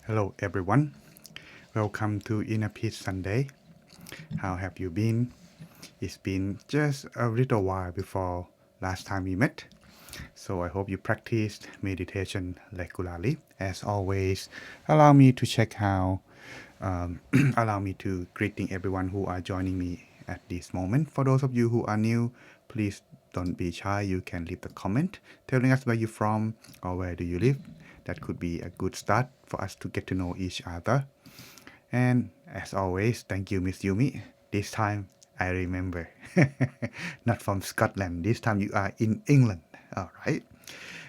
Hello everyone, welcome to Inner Peace Sunday. How have you been? It's been just a little while before last time we met, so I hope you practiced meditation regularly. As always, allow me to check how, allow me to greeting everyone who are joining me at this moment. For those of you who are new, please don't be shy. You can leave a comment telling us where you're from or where do you live. That could be a good start for us to get to know each other. And as always, thank you, Miss Yumi. This time I remember. Not from Scotland. This time you are in England. All right.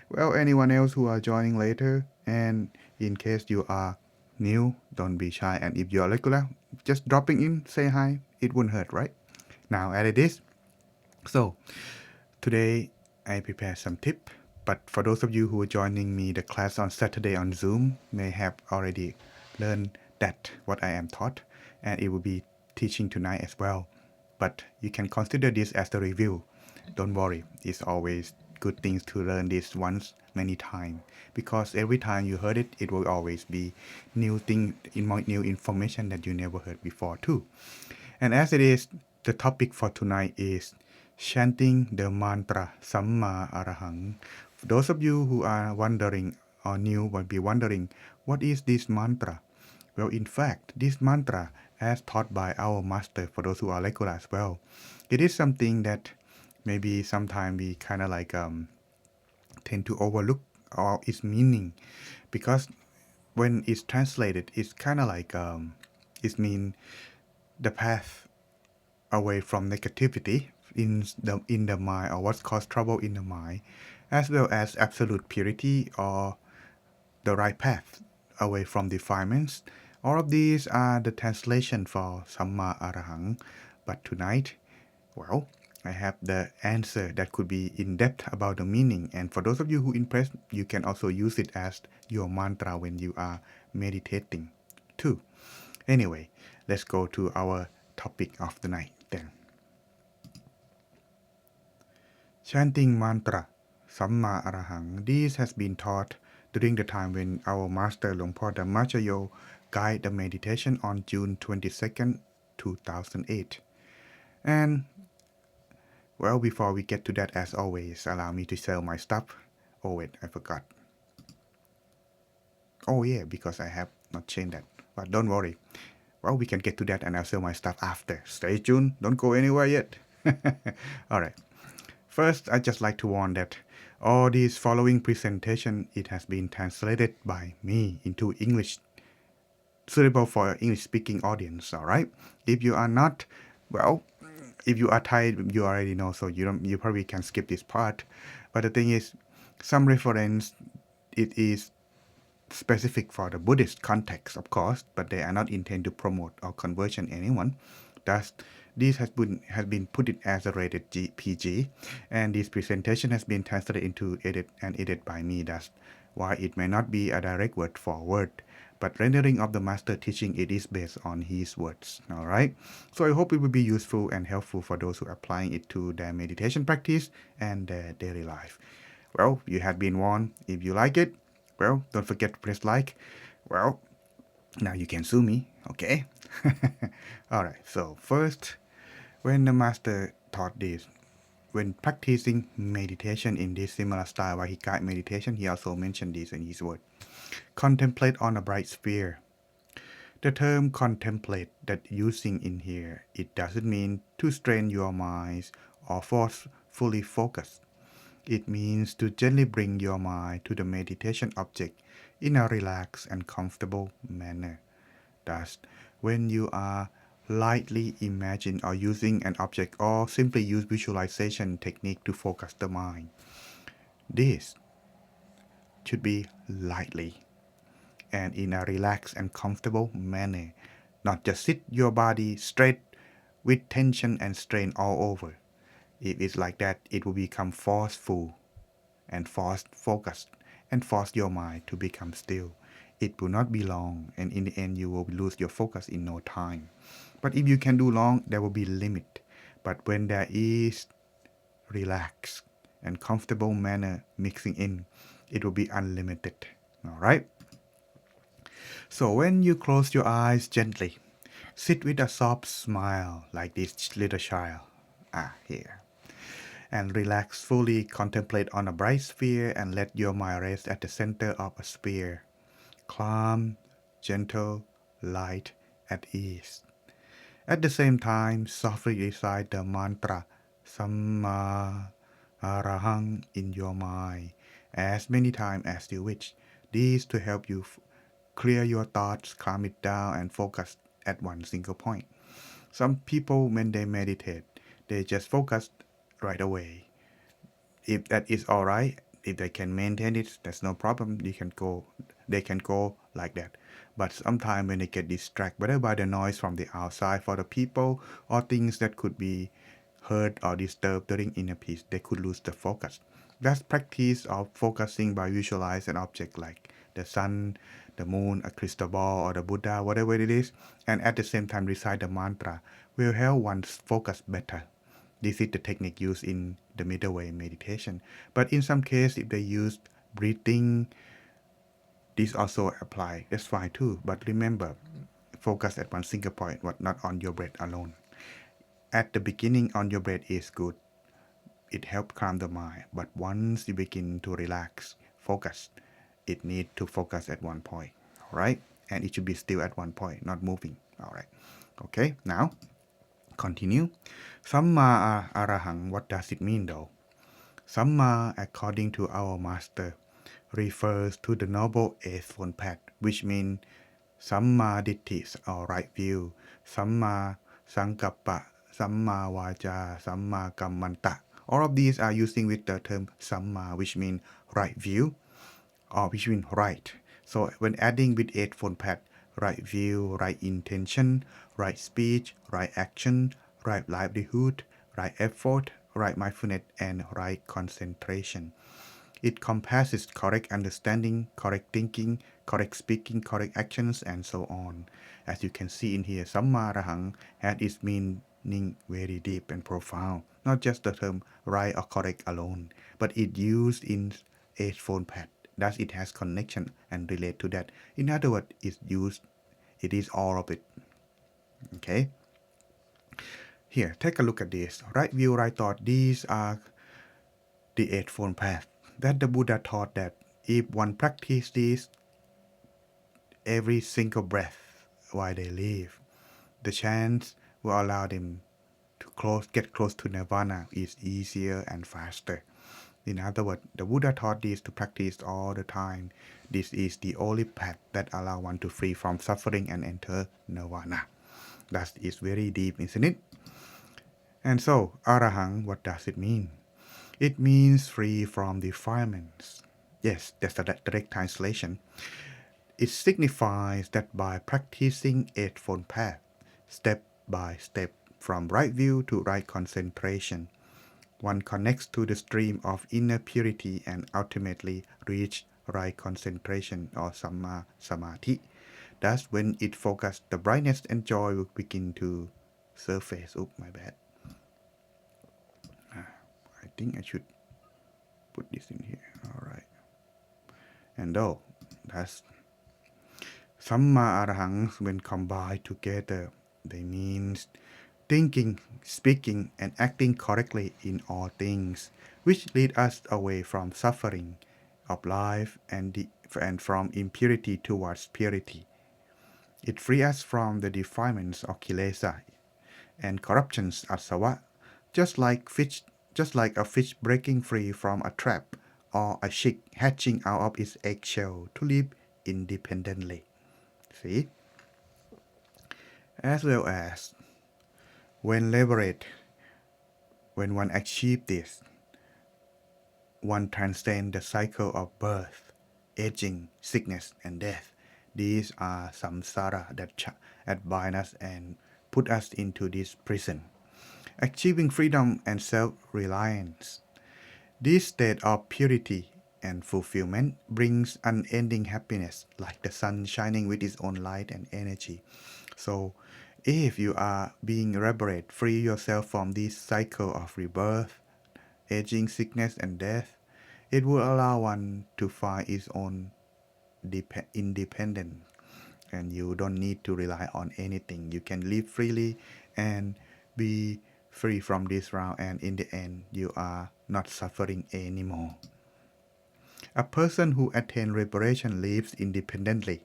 Well, anyone else who are joining later, and in case you are new, don't be shy. And if you are regular, just dropping in, say hi. It won't hurt, right? Now, at it is. So, today I prepared some tip. But for those of you who are joining me the class on Saturday on Zoom, may have already learned that what I am taught, and it will be teaching tonight as well. But you can consider this as the review. Don't worry, it's always good things to learn this once many times, because every time you heard it, it will always be new thing, new information that you never heard before too. And as it is, the topic for tonight is chanting the mantra Samma Arahang. For those of you who are wondering or new will be wondering, what is this mantra? Well, in fact, this mantra, as taught by our master, for those who are regular as well, it is something that maybe sometimes we kind of tend to overlook or its meaning, because when it's translated, it's kind of it means the path away from negativity in the mind, or what's caused trouble in the mind, as well as absolute purity or the right path away from defilements. All of these are the translation for Samma Arahang. But tonight, well, I have the answer that could be in depth about the meaning. And for those of you who impressed, you can also use it as your mantra when you are meditating too. Anyway, let's go to our topic of the night then. Chanting mantra Samma Arahang. This has been taught during the time when our master Luang Por Dhammachayo guided the meditation on June 22nd, 2008. And well, before we get to that, as always, allow me to sell my stuff. Oh wait, I forgot. Oh yeah, because I have not changed that. But don't worry. Well, we can get to that and I'll sell my stuff after. Stay tuned. Don't go anywhere yet. Alright. First, I'd just like to warn that all this following presentation, it has been translated by me into English, suitable for English-speaking audience, alright? If you are not, well, if you are Thai, you already know, so you probably can skip this part. But the thing is, some reference, it is specific for the Buddhist context, of course, but they are not intended to promote or conversion anyone. Thus, this has been put it as a rated PG, and this presentation has been translated into edited by me. That's why it may not be a direct word for word, but rendering of the master teaching, it is based on his words. All right. So I hope it will be useful and helpful for those who are applying it to their meditation practice and their daily life. Well, you have been warned. If you like it, well, don't forget to press like. Well, now you can sue me, okay? Alright, so first, when the master taught this, when practicing meditation in this similar style, where he guide meditation, he also mentioned this in his word. Contemplate on a bright sphere. The term contemplate that using in here, it doesn't mean to strain your minds or forcefully focus. It means to gently bring your mind to the meditation object in a relaxed and comfortable manner. Thus, when you are lightly imagine or using an object or simply use visualization technique to focus the mind, this should be lightly and in a relaxed and comfortable manner, not just sit your body straight with tension and strain all over. If it's like that, it will become forceful and forced focus and force your mind to become still. It will not be long, and in the end you will lose your focus in no time. But if you can do long, there will be limit. But when there is relaxed and comfortable manner mixing in, it will be unlimited. All right. So when you close your eyes gently, sit with a soft smile like this little child. Here. And relax fully, contemplate on a bright sphere and let your mind rest at the center of a sphere. Calm, gentle, light, at ease. At the same time, softly recite the mantra Samma Arahang in your mind as many times as you wish. This to help you clear your thoughts, calm it down, and focus at one single point. Some people, when they meditate, they just focus right away. If that is all right, if they can maintain it, that's no problem. They can go like that. But sometimes when they get distracted, whether by the noise from the outside for the people or things that could be heard or disturbed during inner peace, they could lose the focus. That's practice of focusing by visualize an object like the sun, the moon, a crystal ball, or the Buddha, whatever it is, and at the same time recite the mantra will help one's focus better. This is the technique used in the middle way meditation. But in some case, if they use breathing, this also apply. That's fine too. But remember, focus at one single point, but not on your breath alone. At the beginning, on your breath is good. It helps calm the mind. But once you begin to relax, focus, it need to focus at one point. All right? And it should be still at one point, not moving. All right. Okay, now continue. Samma Arahang, what does it mean though? Samma, according to our master, refers to the noble eightfold path, which means Samma Ditti or right view, Samma Sankappa, Samma Vaja, Samma Kammanta. All of these are using with the term Samma, which means right view or which means right. So when adding with eightfold path, right view, right intention, right speech, right action, right livelihood, right effort, right mindfulness, and right concentration. It compasses correct understanding, correct thinking, correct speaking, correct actions, and so on. As you can see in here, Samma Arahang had its meaning very deep and profound, not just the term right or correct alone, but it used in eightfold path. Thus, it has connection and relate to that. In other words, it is all of it. Okay? Here, take a look at this. Right view, right thought. These are the eightfold path that the Buddha taught that if one practice this every single breath while they live, the chance will allow them to get close to nirvana is easier and faster. In other words, the Buddha taught this to practice all the time. This is the only path that allow one to free from suffering and enter nirvana. That is very deep, isn't it? And so, Arahang, what does it mean? It means free from defilements. Yes, that's the direct translation. It signifies that by practicing Eightfold Path, step by step, from right view to right concentration, one connects to the stream of inner purity and ultimately reach right concentration or Samma Samadhi. Thus, when it focuses, the brightness and joy will begin to surface. Oh, my bad. I think I should put this in here. All right. And though that's Samma Arahang, when combined together, they mean thinking, speaking, and acting correctly in all things, which lead us away from suffering of life and from impurity towards purity. It frees us from the defilements of kilesa and corruptions asava, just like a fish breaking free from a trap or a chick hatching out of its eggshell to live independently. See? As well as when liberated, when one achieves this, one transcends the cycle of birth, aging, sickness, and death. These are samsara that bind us and put us into this prison. Achieving freedom and self-reliance. This state of purity and fulfillment brings unending happiness, like the sun shining with its own light and energy. So, if you are being liberated, free yourself from this cycle of rebirth, aging, sickness, and death, it will allow one to find its own independence. and you don't need to rely on anything. You can live freely and be free from this round, and in the end you are not suffering anymore. A person who attains liberation lives independently,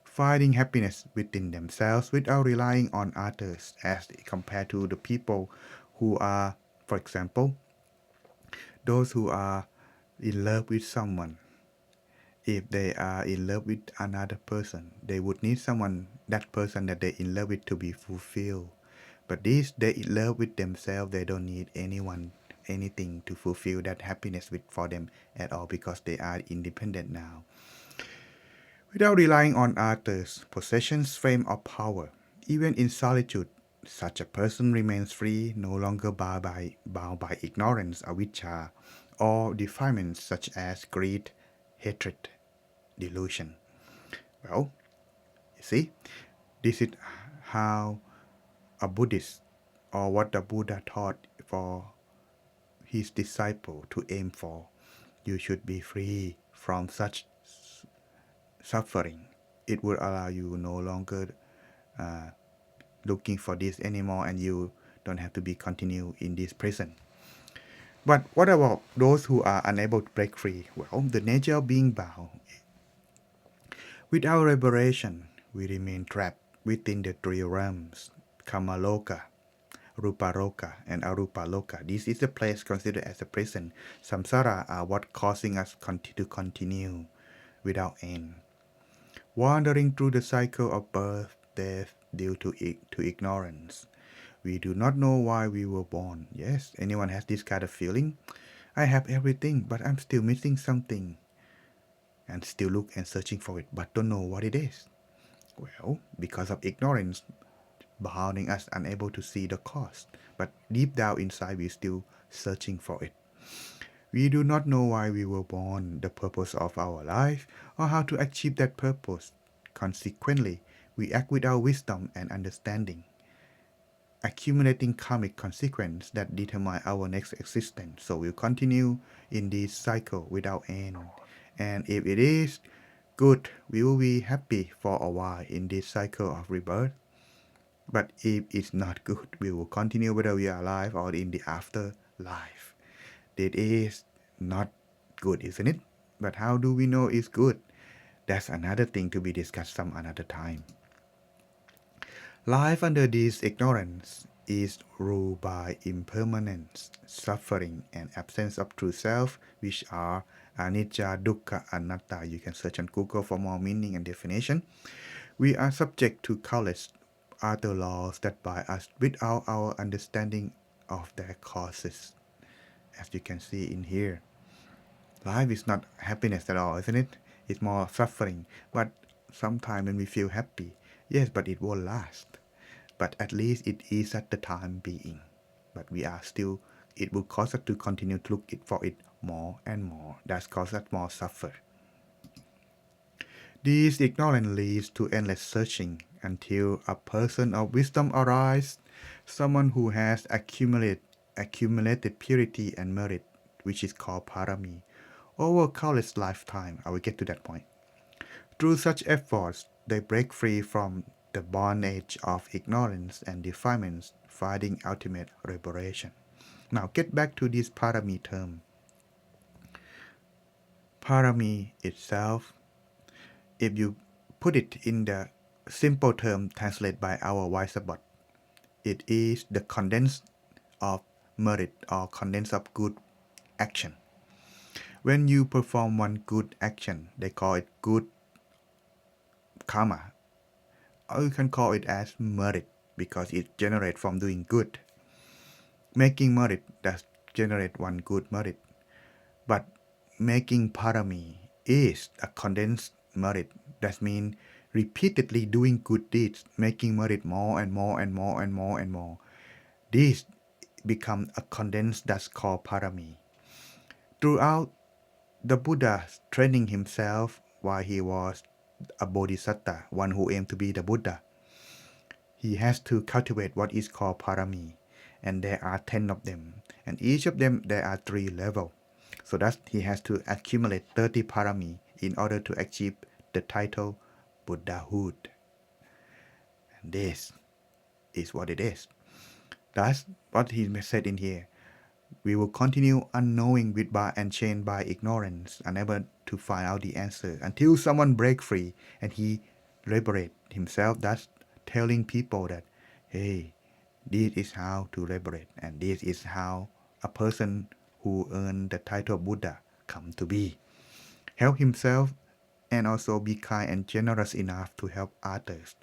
finding happiness within themselves without relying on others, as compared to the people who are, for example, those who are in love with someone. If they are in love with another person, they would need someone, that person that they're in love with, to be fulfilled. But these, they in love with themselves, they don't need anyone, anything to fulfill that happiness for them at all, because they are independent now. Without relying on others, possessions, fame, or power, even in solitude, such a person remains free, no longer bound by ignorance, avijja, or defilements such as greed, hatred, delusion. Well, you see, this is how a Buddhist, or what the Buddha taught for his disciple to aim for. You should be free from such suffering. It will allow you no longer looking for this anymore, and you don't have to be continue in this prison. But what about those who are unable to break free? Well, the nature of being bound. Without liberation, we remain trapped within the three realms, Kamaloka, Ruparoka, and Arupaloka. This is a place considered as a prison. Samsara are what causing us to continue without end, wandering through the cycle of birth, death, due to ignorance. We do not know why we were born. Yes, anyone has this kind of feeling? I have everything, but I'm still missing something. And still look and searching for it, but don't know what it is. Well, because of ignorance, bounding us unable to see the cause. But deep down inside, we're still searching for it. We do not know why we were born, the purpose of our life, or how to achieve that purpose. Consequently, we act without wisdom and understanding, accumulating karmic consequence that determine our next existence. So we'll continue in this cycle without end. And if it is good, we will be happy for a while in this cycle of rebirth. But if it's not good, we will continue whether we are alive or in the afterlife. That is not good, isn't it? But how do we know it's good? That's another thing to be discussed some another time. Life under this ignorance is ruled by impermanence, suffering, and absence of true self, which are anicca, dukkha, anatta. You can search on Google for more meaning and definition. We are subject to countless other laws that bind us without our understanding of their causes. As you can see in here, life is not happiness at all, isn't it? It's more suffering. But sometimes when we feel happy, yes, but it won't last. But at least it is at the time being. But we are still, it will cause us to continue to look for it more and more. That causes us more suffer. This ignorance leads to endless searching until a person of wisdom arises, someone who has accumulated purity and merit, which is called parami, over countless lifetime. I will get to that point. Through such efforts, they break free from the bondage of ignorance and defilements, finding ultimate liberation. Now get back to this parami term. Parami itself, if you put it in the simple term translated by our Weisabot, it is the condense of merit or condense of good action. When you perform one good action, they call it good karma, or you can call it as merit because it generates from doing good. Making merit does generate one good merit, but making parami is a condensed merit. That means repeatedly doing good deeds, making merit more and more and more and more and more. This becomes a condensed that's called parami. Throughout the Buddha training himself while he was a bodhisattva, one who aimed to be the Buddha, he has to cultivate what is called parami, and there are 10 of them, and each of them there are 3 levels. So that he has to accumulate 30 parami in order to achieve the title Buddhahood. This is what it is. That's what he said in here. We will continue unknowing with by and chained by ignorance, unable to find out the answer until someone break free and he liberate himself. That's telling people that, hey, this is how to liberate, and this is how a person who earned the title of Buddha come to be. Help himself and also be kind and generous enough to help others.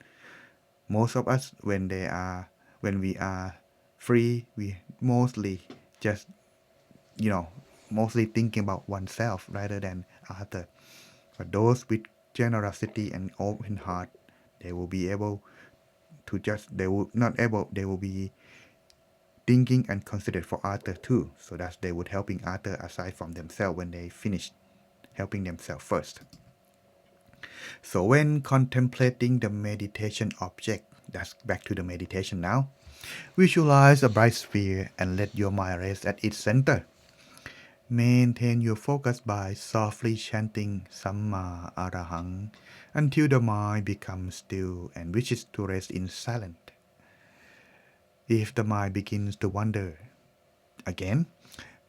Most of us, when we are free, we mostly just mostly thinking about oneself rather than other. But those with generosity and open heart, they will be able to just they will not able they will be thinking and considerate for others too, so that they would helping others aside from themselves when they finish helping themselves first. So when contemplating the meditation object, that's back to the meditation now, visualize a bright sphere and let your mind rest at its center. Maintain your focus by softly chanting Samma Arahang until the mind becomes still and wishes to rest in silence. If the mind begins to wander again,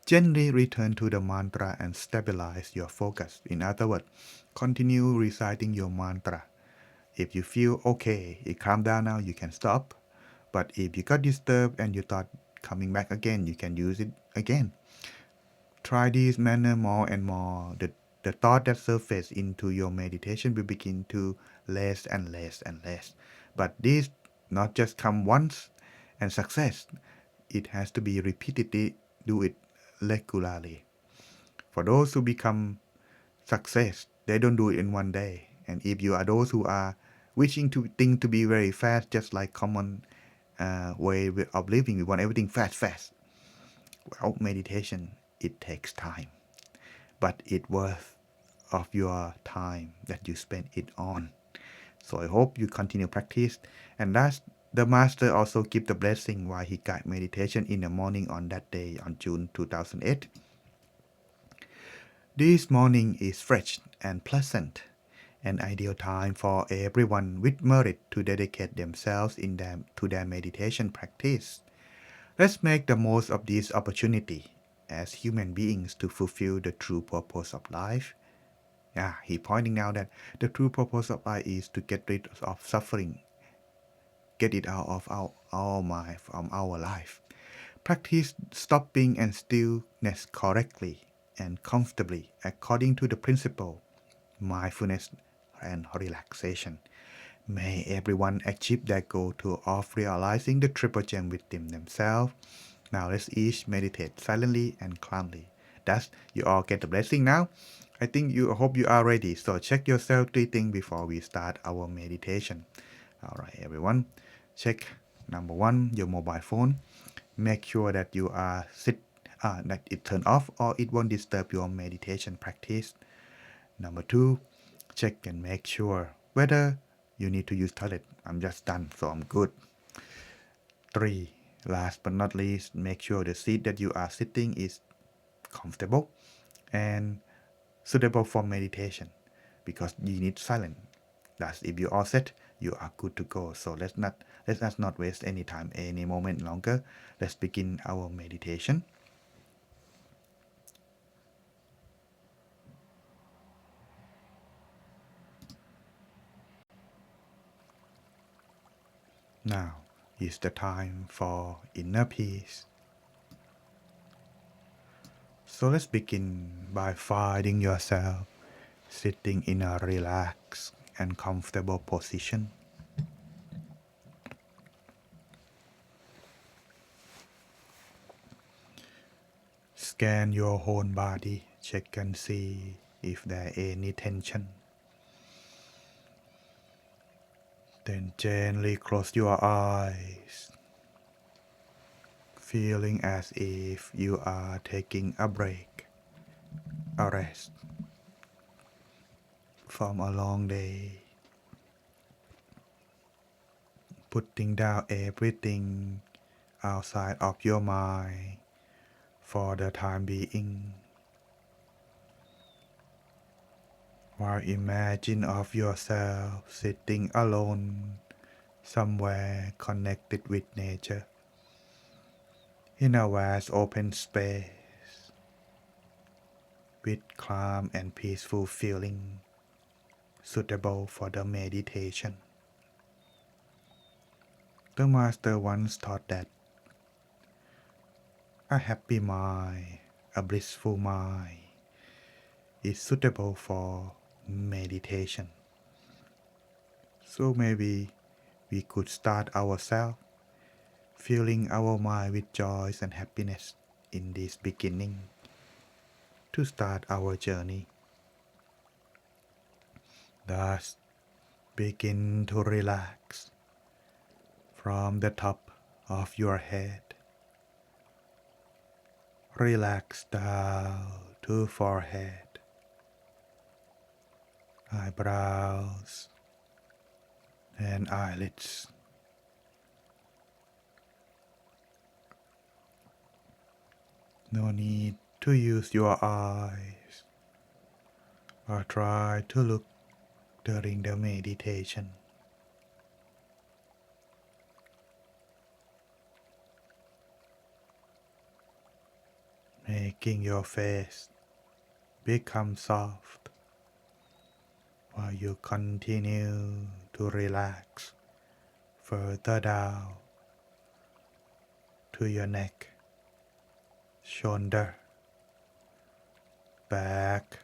gently return to the mantra and stabilize your focus. In other words, continue reciting your mantra. If you feel okay, it calm down now, you can stop. But if you got disturbed and you thought coming back again, you can use it again. Try this manner more and more. The thought that surface into your meditation will begin to less and less and less. But this not just come once and success. It has to be repeatedly do it regularly. For those who become success, they don't do it in one day. And if you are those who are wishing to things to be very fast, just like common way of living, we want everything fast. Well, meditation, it takes time, but it worth of your time that you spend it on. So I hope you continue practice. And last, the master also give the blessing while he guide meditation in the morning on that day on June 2008. This morning is fresh and pleasant, an ideal time for everyone with merit to dedicate themselves to their meditation practice. Let's make the most of this opportunity as human beings to fulfill the true purpose of life. He pointing out that the true purpose of life is to get rid of suffering, get it out of our mind, from our life. Practice stopping and stillness correctly and comfortably according to the principle mindfulness and relaxation. May everyone achieve their goal of realizing the triple gem within themselves. Now let's each meditate silently and calmly. Thus, you all get the blessing now. I hope you are ready. So check yourself 3 things before we start our meditation. Alright, everyone. Check number 1, your mobile phone. Make sure that you are that it turn off or it won't disturb your meditation practice. Number 2, check and make sure whether you need to use toilet. I'm just done, so I'm good. 3, last but not least, make sure the seat that you are sitting is comfortable and suitable for meditation, because you need silence. Thus, if you all set, you are good to go. So let us not waste any time, any moment longer. Let's begin our meditation. Now is the time for inner peace. So let's begin by finding yourself sitting in a relaxed and comfortable position. Scan your whole body, check and see if there any tension. Then gently close your eyes, feeling as if you are taking a break, a rest from a long day. Putting down everything outside of your mind for the time being. While imagine of yourself sitting alone, somewhere connected with nature, in a vast open space, with calm and peaceful feeling suitable for the meditation. The master once taught that a happy mind, a blissful mind, is suitable for meditation. So maybe we could start ourselves filling our mind with joy and happiness in this beginning to start our journey. Thus, begin to relax from the top of your head. Relax down to forehead, eyebrows, and eyelids. No need to use your eyes or try to look during the meditation. Making your face become soft while you continue to relax further down to your neck, shoulder, back,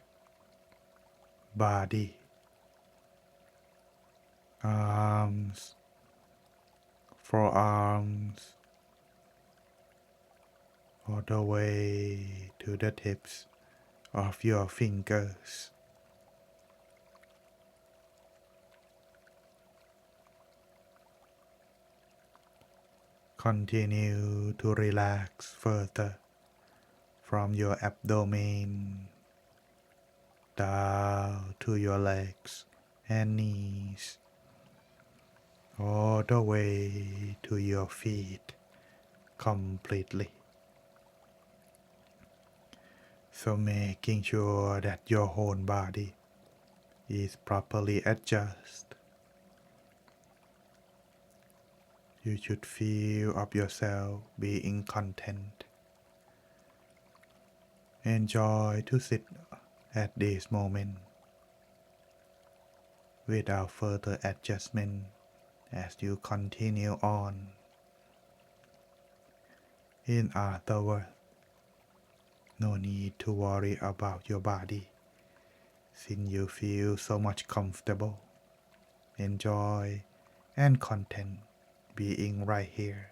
body, arms, forearms, all the way to the tips of your fingers. Continue to relax further from your abdomen down to your legs and knees, all the way to your feet completely. So making sure that your whole body is properly adjusted. You should feel of yourself being content. Enjoy to sit at this moment without further adjustment as you continue on. In other words, no need to worry about your body since you feel so much comfortable, enjoy, and content being right here.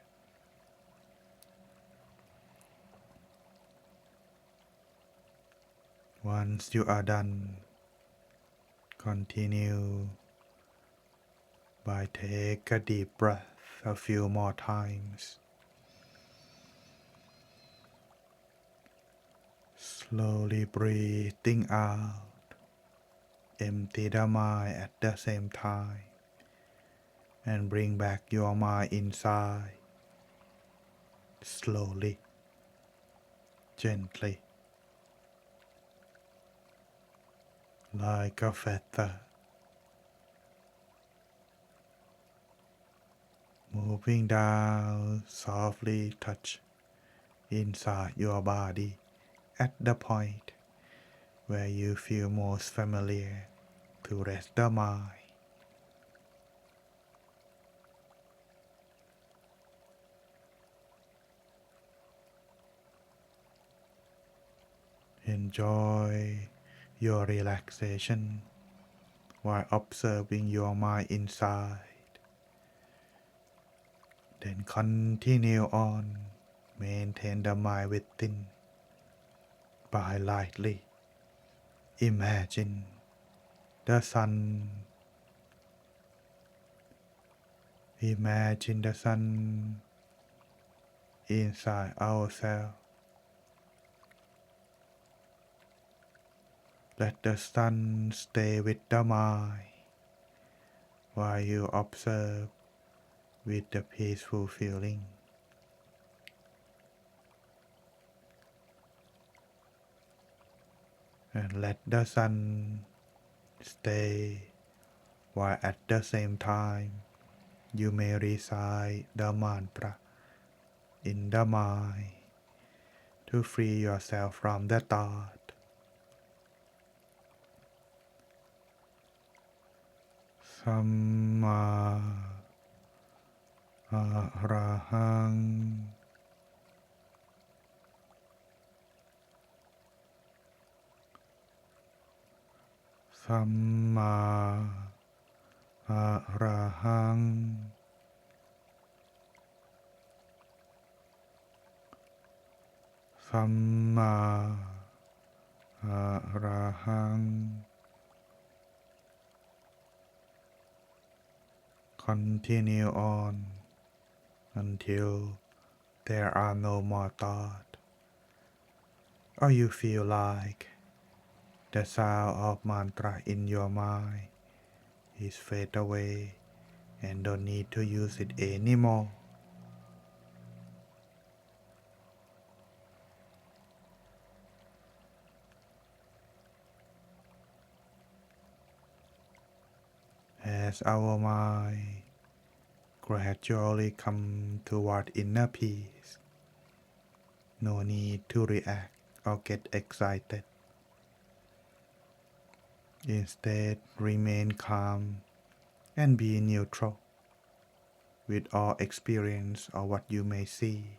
Once you are done, continue by take a deep breath a few more times. Slowly breathing out, empty the mind at the same time, and bring back your mind inside, slowly, gently, like a feather, moving down, softly touch inside your body at the point where you feel most familiar to rest the mind. Enjoy your relaxation while observing your mind inside. Then continue on, maintain the mind within by lightly imagine the sun. Imagine the sun inside ourselves. Let the sun stay with the mind while you observe with the peaceful feeling. And let the sun stay while at the same time You may recite the mantra in the mind to free yourself from the thought. Samma Arahang. Samma Arahang. Samma Arahang. Continue on until there are no more thoughts, or you feel like the sound of mantra in your mind is fade away and don't need to use it anymore. As our mind gradually come toward inner peace, no need to react or get excited. Instead, remain calm and be neutral with all experience or what you may see.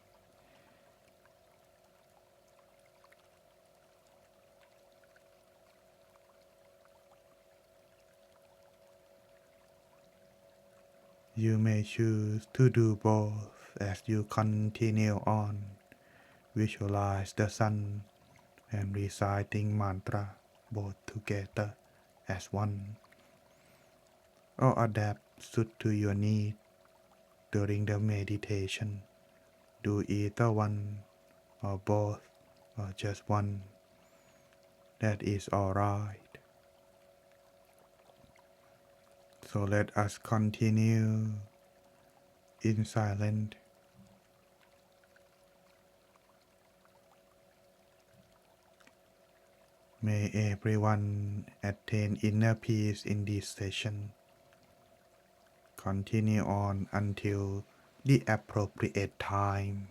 You may choose to do both as you continue on. Visualize the sun and reciting mantra both together as one, or adapt suit to your need during the meditation. Do either one or both or just one. That is alright. So let us continue in silence. May everyone attain inner peace in this session. Continue on until the appropriate time.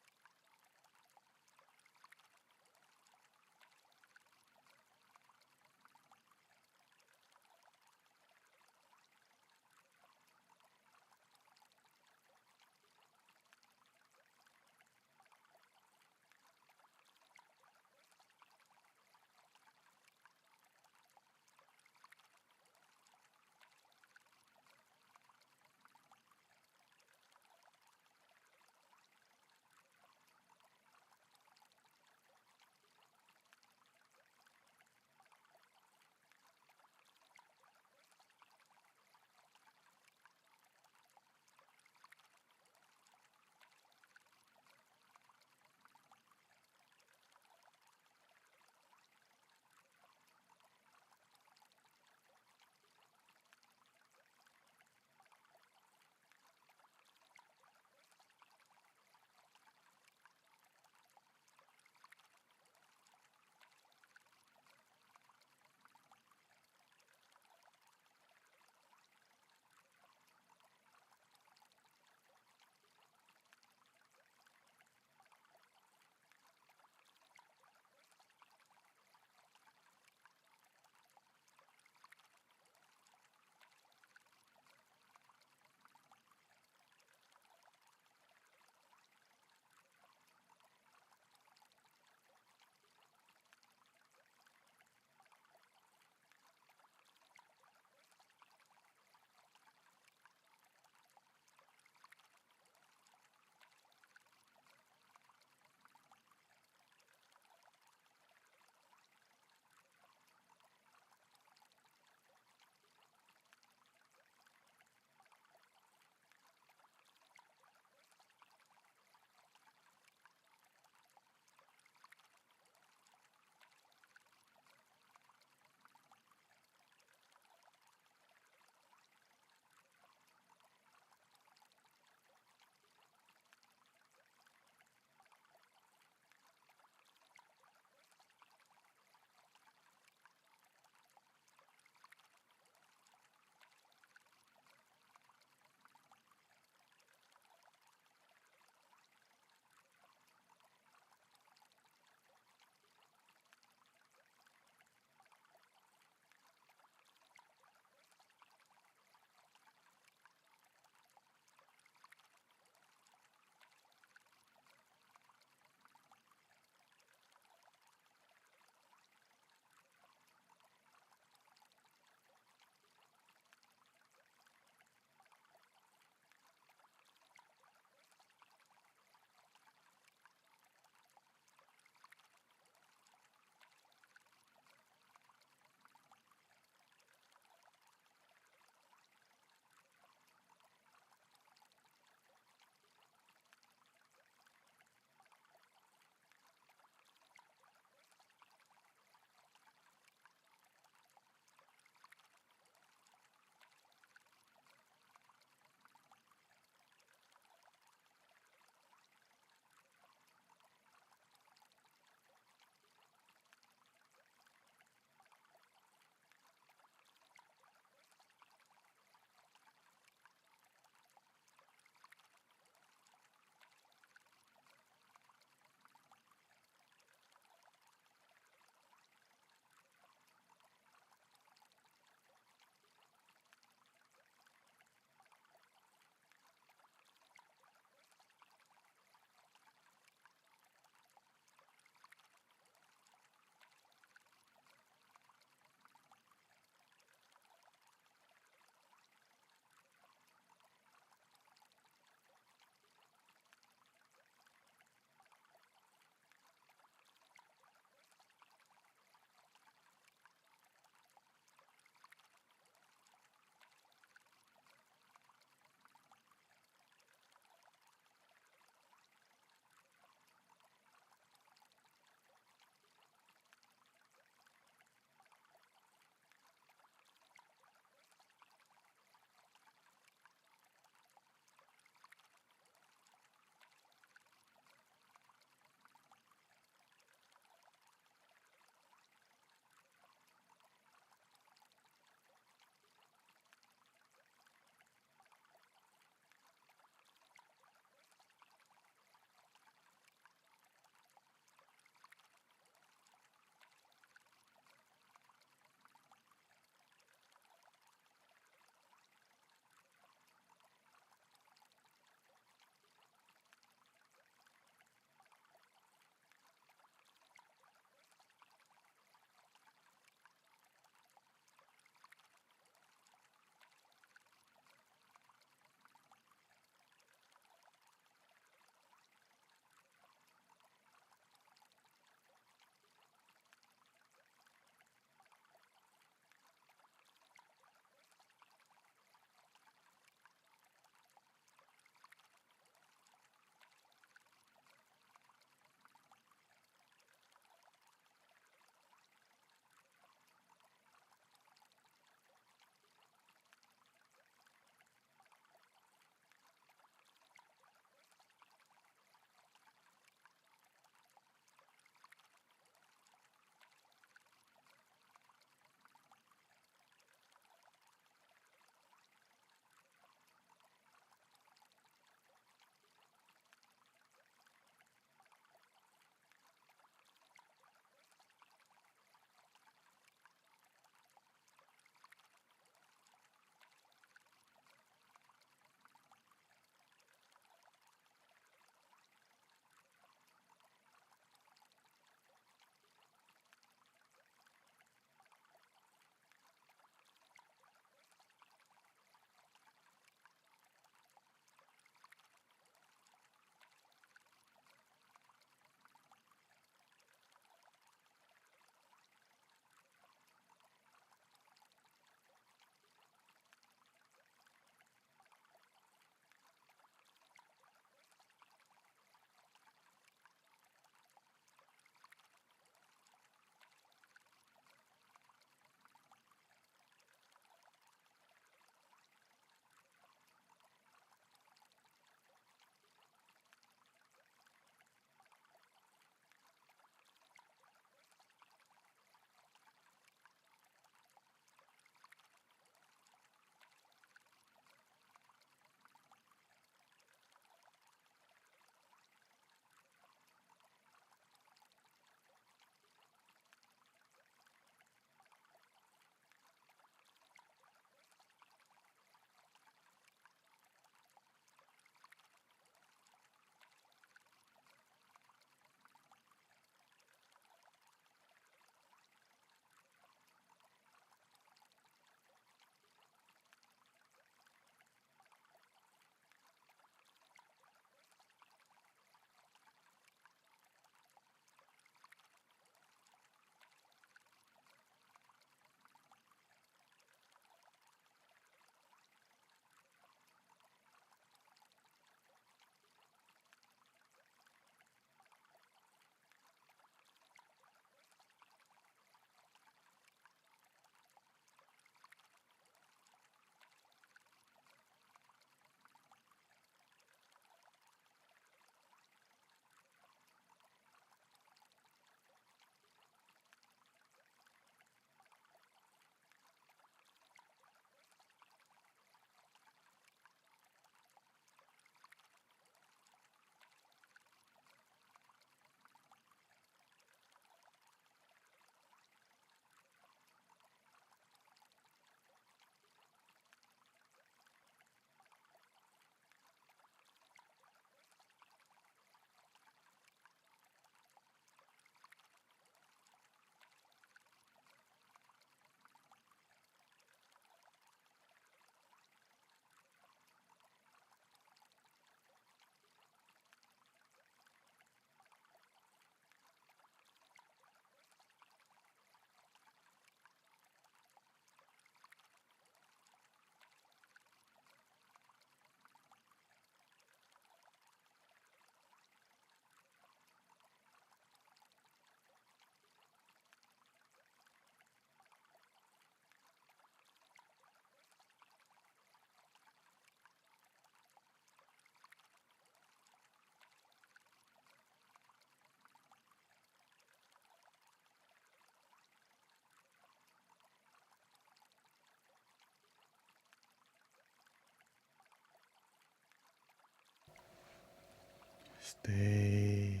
Stay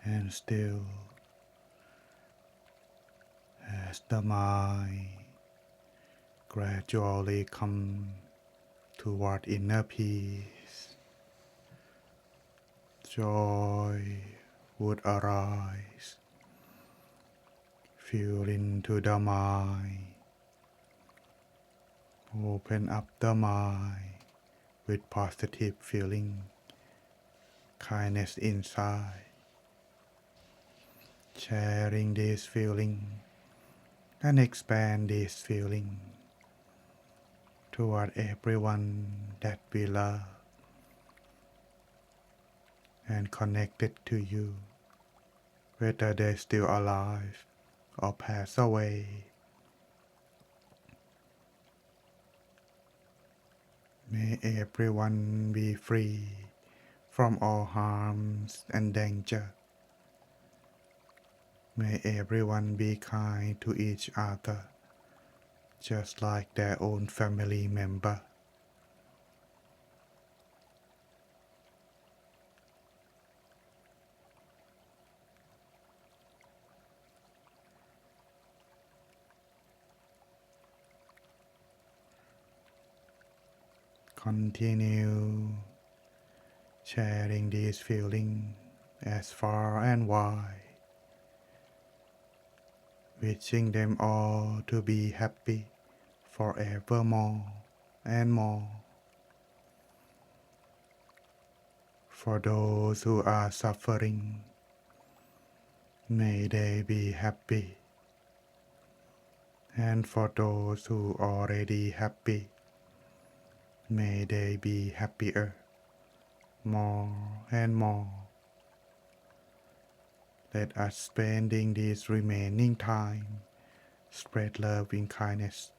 and still as the mind gradually come toward inner peace. Joy would arise. Feel into the mind. Open up the mind with positive feeling, kindness inside. Sharing this feeling and expand this feeling toward everyone that we love and connected to you, whether they're still alive or pass away. May everyone be free from all harms and danger. May everyone be kind to each other, just like their own family member. Continue sharing this feeling as far and wide, wishing them all to be happy forevermore and more. For those who are suffering, may they be happy. And for those who are already happy, may they be happier, more and more. Let us spending this remaining time, spread love and kindness.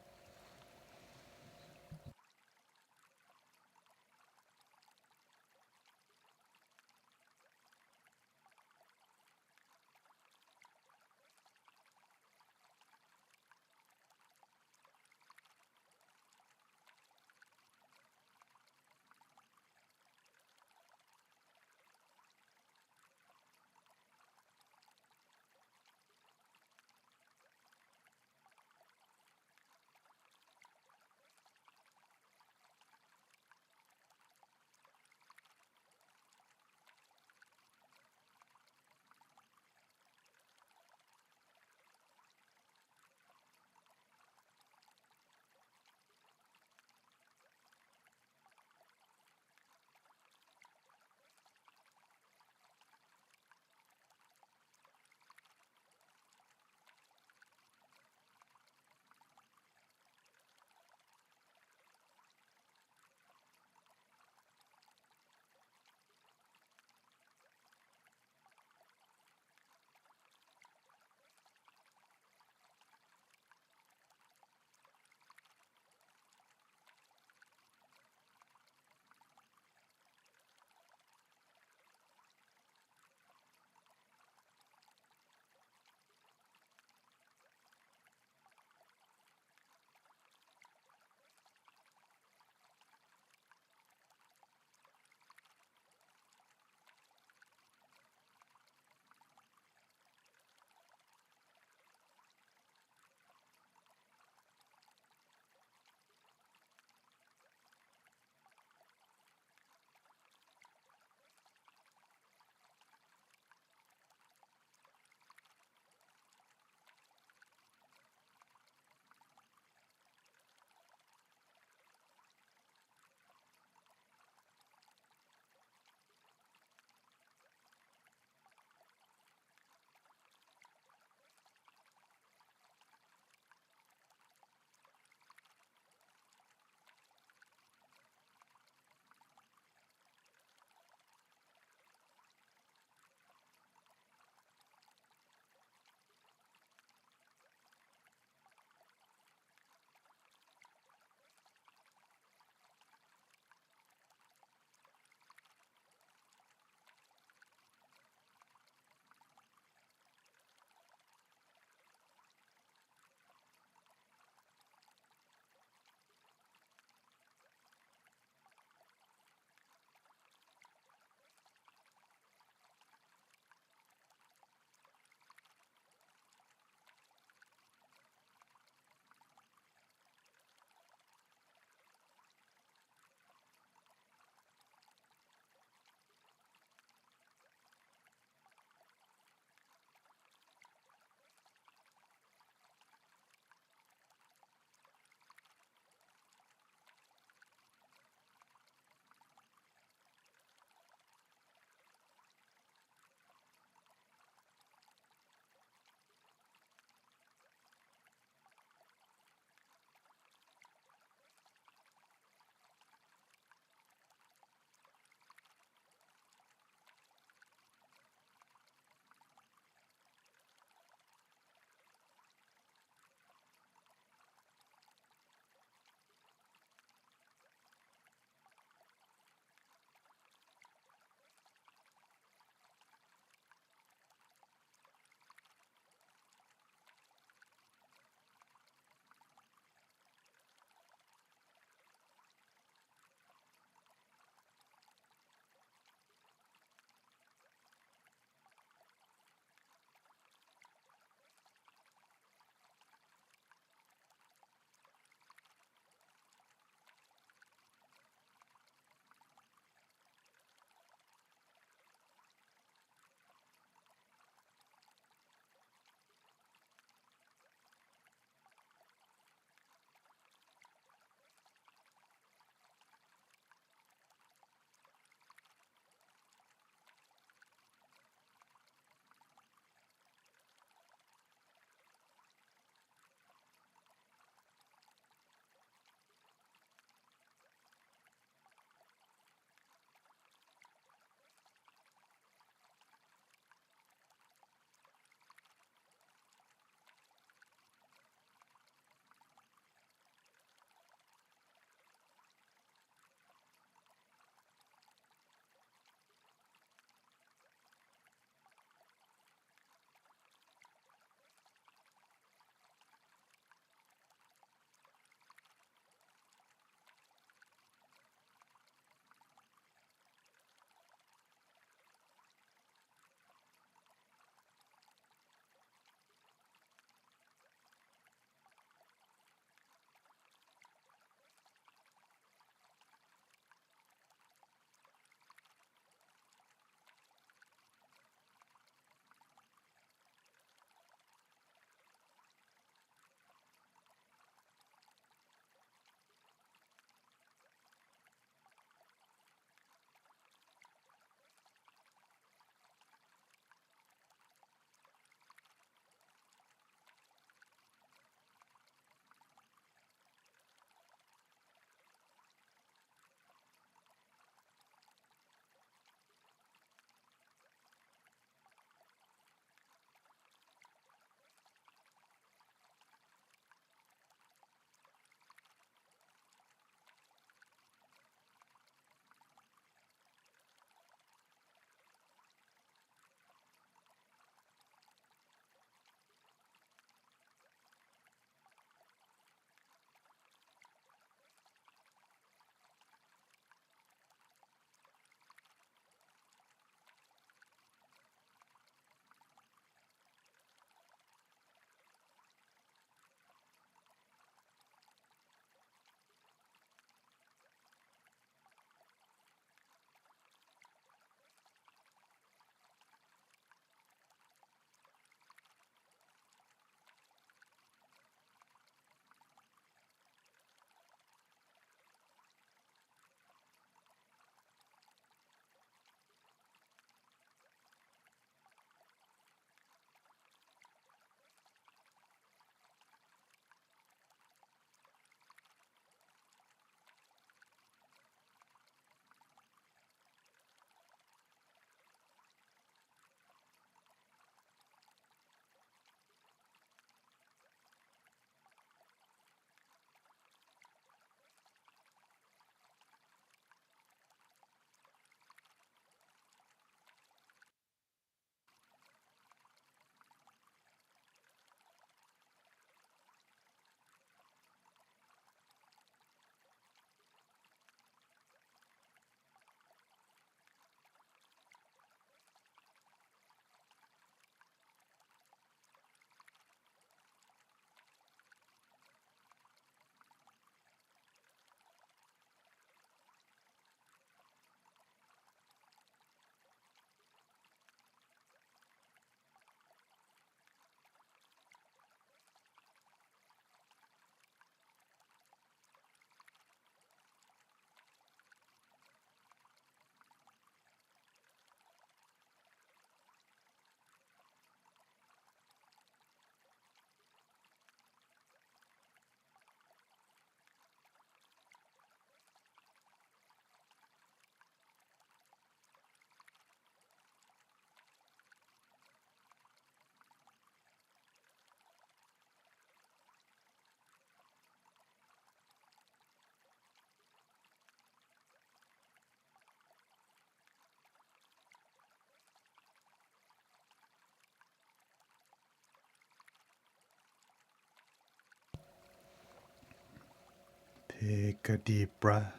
Take a deep breath.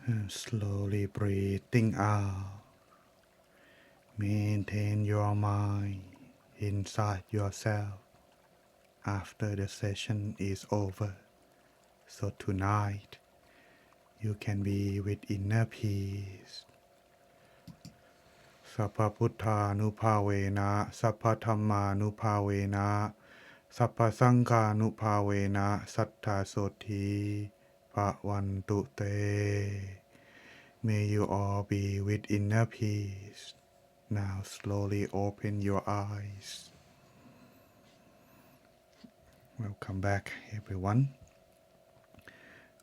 And slowly breathing out. Maintain your mind inside yourself after the session is over. So tonight, you can be with inner peace. Sappa Puttha Nupavena, Sappa Dhamma Nupavena, Sappa Sangha Nupavena, Sattha Soti Bhavantu Te. May you all be with inner peace. Now slowly open your eyes. Welcome back, everyone.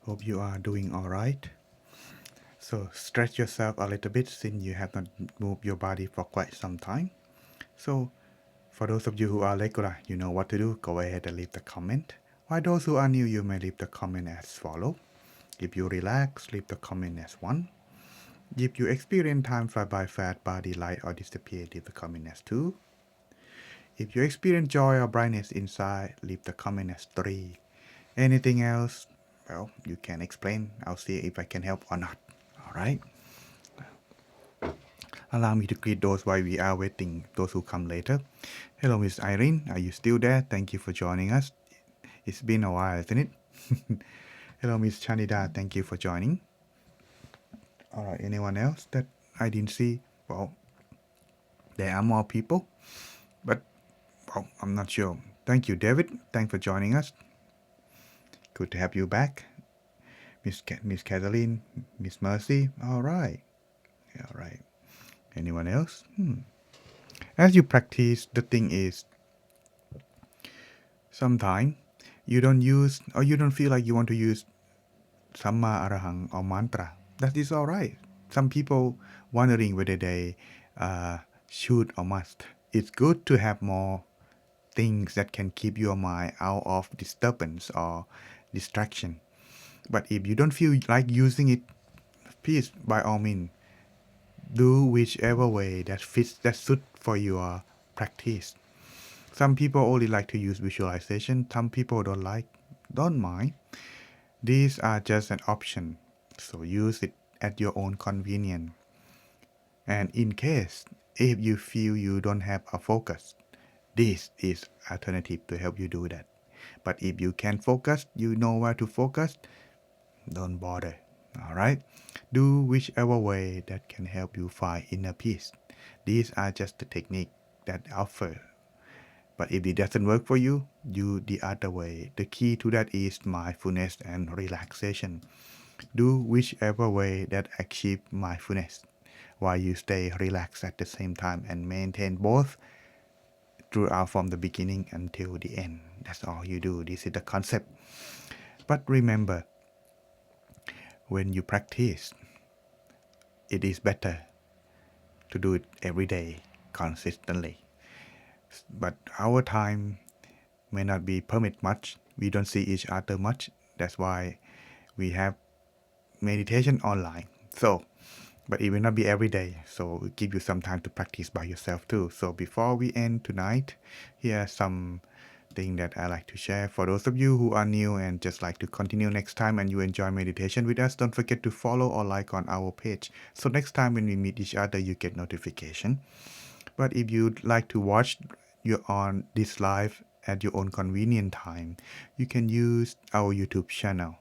Hope you are doing all right. So stretch yourself a little bit since you have not moved your body for quite some time. So for those of you who are regular, you know what to do. Go ahead and leave the comment. While those who are new, you may leave the comment as follow. If you relax, leave the comment as 1. If you experience time fly by fast, body light or disappear, leave the comment as 2. If you experience joy or brightness inside, leave the comment as 3. Anything else, well, you can explain. I'll see if I can help or not. All right. Allow me to greet those while we are waiting, those who come later. Hello, Miss Irene. Are you still there? Thank you for joining us. It's been a while, isn't it? Hello, Miss Chanida. Thank you for joining. All right. Anyone else that I didn't see? Well, there are more people, but well, I'm not sure. Thank you, David. Thanks for joining us. Good to have you back. Miss Kathleen, Miss Mercy. All right. All right. Anyone else? As you practice, the thing is, sometimes you don't use or you don't feel like you want to use Samma Arahang or mantra. That is all right. Some people wondering whether they should or must. It's good to have more things that can keep your mind out of disturbance or distraction. But if you don't feel like using it, please, by all means, do whichever way that fits, that suits for your practice. Some people only like to use visualization. Some people don't mind. These are just an option. So use it at your own convenience. And in case, if you feel you don't have a focus, this is alternative to help you do that. But if you can focus, you know where to focus, don't bother. All right? Do whichever way that can help you find inner peace. These are just the technique that I offer. But if it doesn't work for you, do the other way. The key to that is mindfulness and relaxation. Do whichever way that achieve mindfulness while you stay relaxed at the same time and maintain both throughout from the beginning until the end. That's all you do. This is the concept. But remember, when you practice, it is better to do it every day, consistently. But our time may not be permit much. We don't see each other much. That's why we have meditation online. So, but it will not be every day. So we'll give you some time to practice by yourself too. So before we end tonight, here are some thing that I like to share. For those of you who are new and just like to continue next time and you enjoy meditation with us, don't forget to follow or like on our page. So next time when we meet each other, you get notification. But if you'd like to watch on this live at your own convenient time, you can use our YouTube channel.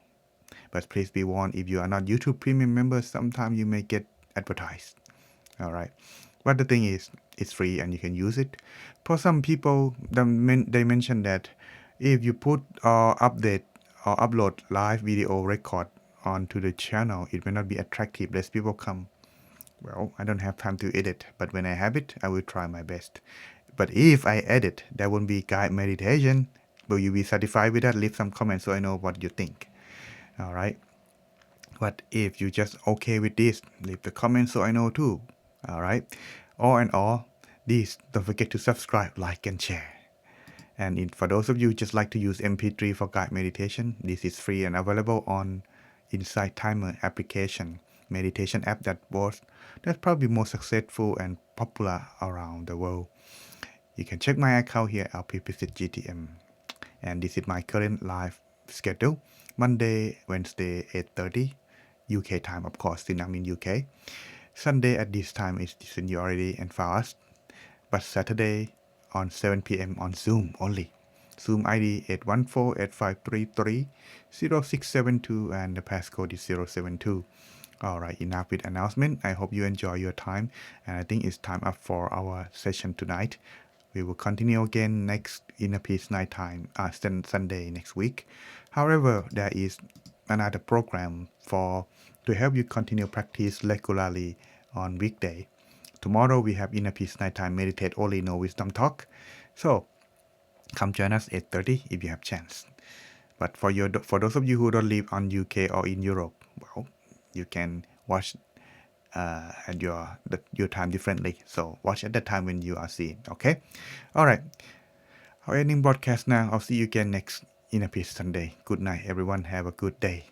But please be warned, if you are not YouTube Premium members, sometimes you may get advertised. All right. But the thing is, it's free and you can use it. For some people, they mentioned that if you put or update or upload live video record onto the channel, it may not be attractive. Less people come. Well, I don't have time to edit, but when I have it, I will try my best. But if I edit, there won't be guide meditation. Will you be satisfied with that? Leave some comments so I know what you think. All right. But if you just okay with this, leave the comments so I know too. All right. All in all, this, don't forget to subscribe, like, and share. And for those of you who just like to use MP3 for guide meditation, this is free and available on Insight Timer application, meditation app that's probably most successful and popular around the world. You can check my account here at Pisit GTM. And this is my current live schedule. Monday, Wednesday, 8:30 UK time, of course, since I'm in UK. Sunday at this time is since you already and fast. But Saturday on 7 p.m. on Zoom only. Zoom ID 814-8533-0672 and the passcode is 072. Alright, enough with announcement. I hope you enjoy your time and I think it's time up for our session tonight. We will continue again next Inner Peace night time, Sunday next week. However, there is another program to help you continue practice regularly on weekday. Tomorrow we have Inner Peace Nighttime Meditate Only No Wisdom Talk. So come join us 8:30 if you have chance. But for those of you who don't live on UK or in Europe, well, you can watch at your time differently. So watch at the time when you are seeing. Okay. All right. Our ending broadcast now. I'll see you again next Inner Peace Sunday. Good night, everyone. Have a good day.